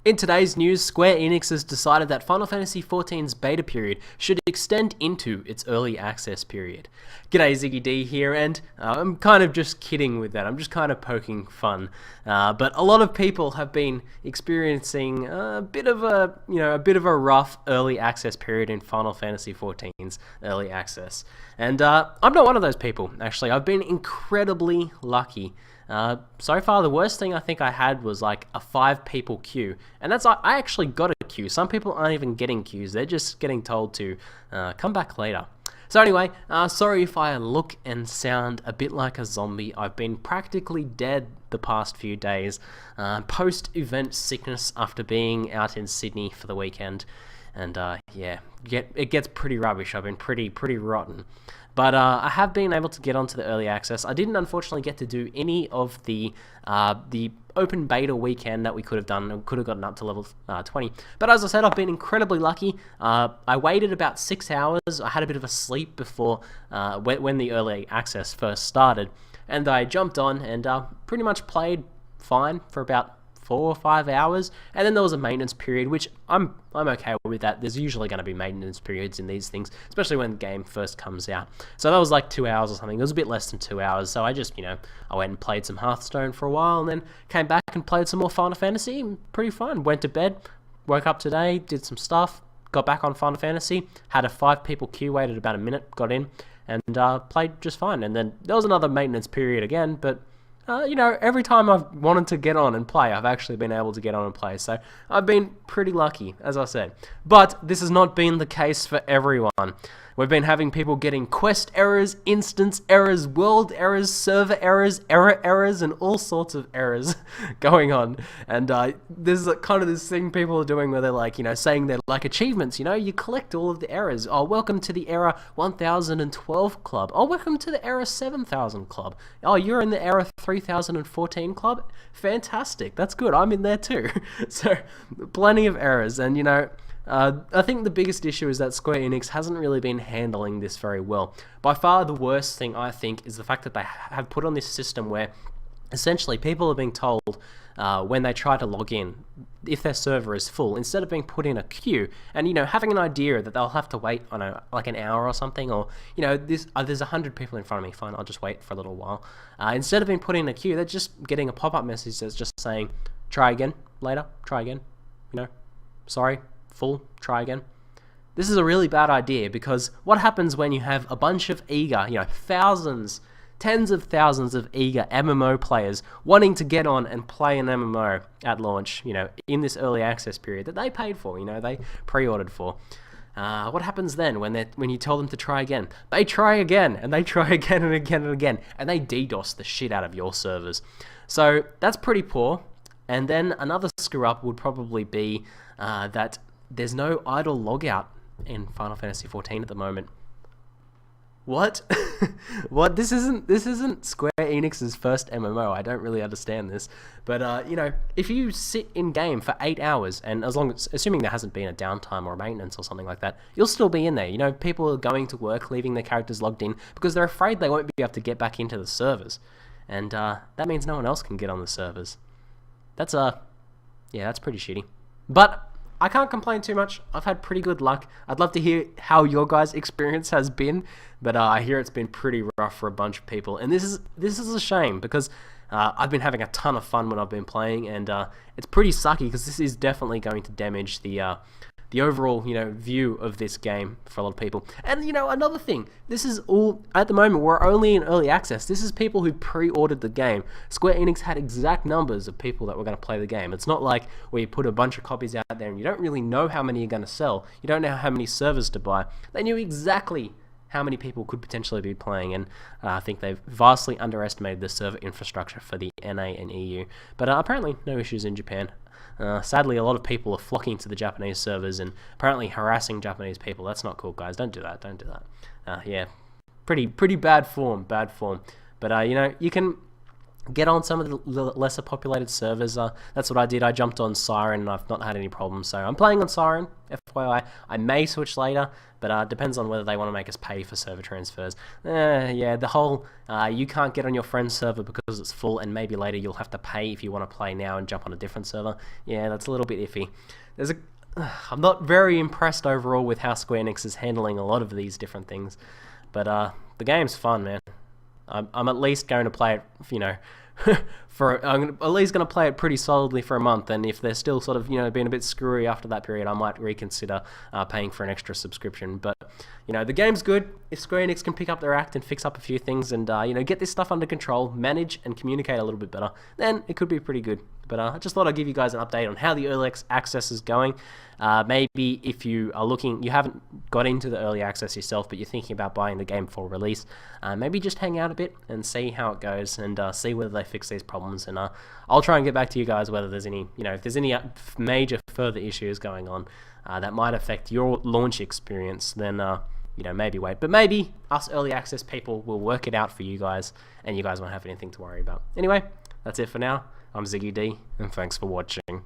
In today's news, Square Enix has decided that Final Fantasy XIV's beta period should extend into its early access period. G'day, ZiggyD here, and I'm kind of just kidding with that. I'm just kind of poking fun. But a lot of people have been experiencing a bit of a rough early access period in Final Fantasy XIV's early access. And I'm not one of those people, actually. I've been incredibly lucky. So far, the worst thing I think I had was like a 5-people queue, and I actually got a queue. Some people aren't even getting queues; they're just getting told to come back later. So anyway, sorry if I look and sound a bit like a zombie. I've been practically dead the past few days, post-event sickness after being out in Sydney for the weekend, and yeah, it gets pretty rubbish. I've been pretty rotten. But I have been able to get onto the early access. I didn't unfortunately get to do any of the open beta weekend that we could have done. We could have gotten up to level 20. But as I said, I've been incredibly lucky. I waited about 6 hours. I had a bit of a sleep before when the early access first started. And I jumped on and pretty much played fine for about 4 or 5 hours, and then there was a maintenance period, which I'm okay with that. There's usually going to be maintenance periods in these things, especially when the game first comes out. So that was like 2 hours or something. It was a bit less than 2 hours. So I just, I went and played some Hearthstone for a while, and then came back and played some more Final Fantasy. Pretty fun. Went to bed, woke up today, did some stuff, got back on Final Fantasy, had a 5-people queue, waited about a minute, got in, and played just fine. And then there was another maintenance period again, but every time I've wanted to get on and play, I've actually been able to get on and play. So I've been pretty lucky, as I said. But this has not been the case for everyone. We've been having people getting quest errors, instance errors, world errors, server errors, errors, and all sorts of errors going on. And there's kind of this thing people are doing where they're like, saying they're like achievements. You collect all of the errors. Oh, welcome to the error 1012 club. Oh, welcome to the error 7000 club. Oh, you're in the error 3014 club. Fantastic. That's good. I'm in there too. So plenty of errors. And I think the biggest issue is that Square Enix hasn't really been handling this very well. By far the worst thing, I think, is the fact that they have put on this system where essentially people are being told when they try to log in, if their server is full, instead of being put in a queue and having an idea that they'll have to wait on like an hour or something, or there's 100 people in front of me, fine, I'll just wait for a little while. Instead of being put in a queue, they're just getting a pop-up message that's just saying, try again later, try again, sorry, full, try again. This is a really bad idea, because what happens when you have a bunch of eager, thousands, tens of thousands of eager MMO players wanting to get on and play an MMO at launch, in this early access period that they paid for, they pre-ordered for. What happens then when you tell them to try again? They try again, and they try again and again and again, and they DDoS the shit out of your servers. So that's pretty poor. And then another screw up would probably be that there's no idle logout in Final Fantasy XIV at the moment. What? What? This isn't Square Enix's first MMO. I don't really understand this. But if you sit in game for 8 hours, and assuming there hasn't been a downtime or a maintenance or something like that, you'll still be in there. People are going to work, leaving their characters logged in because they're afraid they won't be able to get back into the servers, and that means no one else can get on the servers. That's pretty shitty. But I can't complain too much. I've had pretty good luck. I'd love to hear how your guys' experience has been, but I hear it's been pretty rough for a bunch of people, and this is a shame, because I've been having a ton of fun when I've been playing, and it's pretty sucky because this is definitely going to damage the overall view of this game for a lot of people. And another thing, this is all at the moment, we're only in early access. This is people who pre-ordered the game. Square Enix had exact numbers of people that were going to play the game. It's not like where you put a bunch of copies out there and you don't really know how many you're going to sell. You don't know how many servers to buy. They knew exactly how many people could potentially be playing, and I think they've vastly underestimated the server infrastructure for the NA and EU. But apparently no issues in Japan. Sadly, a lot of people are flocking to the Japanese servers and apparently harassing Japanese people. That's not cool, guys. Don't do that. Don't do that. Yeah, pretty bad form. But you can get on some of the lesser populated servers. That's what I did. I jumped on Siren and I've not had any problems. So I'm playing on Siren, FYI. I may switch later, but depends on whether they want to make us pay for server transfers. Yeah, the whole you can't get on your friend's server because it's full, and maybe later you'll have to pay if you want to play now and jump on a different server. Yeah, that's a little bit iffy. I'm not very impressed overall with how Square Enix is handling a lot of these different things, but the game's fun, man. I'm at least going to play it, you know, I'm at least going to play it pretty solidly for a month, and if they're still sort of, you know, being a bit screwy after that period, I might reconsider paying for an extra subscription. But, you know, the game's good. If Square Enix can pick up their act and fix up a few things and, you know, get this stuff under control, manage and communicate a little bit better, then it could be pretty good. But I just thought I'd give you guys an update on how the early access is going. Maybe if you are looking, you haven't got into the early access yourself, but you're thinking about buying the game for release, maybe just hang out a bit and see how it goes, and see whether they fix these problems. And I'll try and get back to you guys whether there's any, you know, if there's any major further issues going on that might affect your launch experience. Then you know, maybe wait. But maybe us early access people will work it out for you guys, and you guys won't have anything to worry about. Anyway, that's it for now. I'm ZiggyD, and thanks for watching.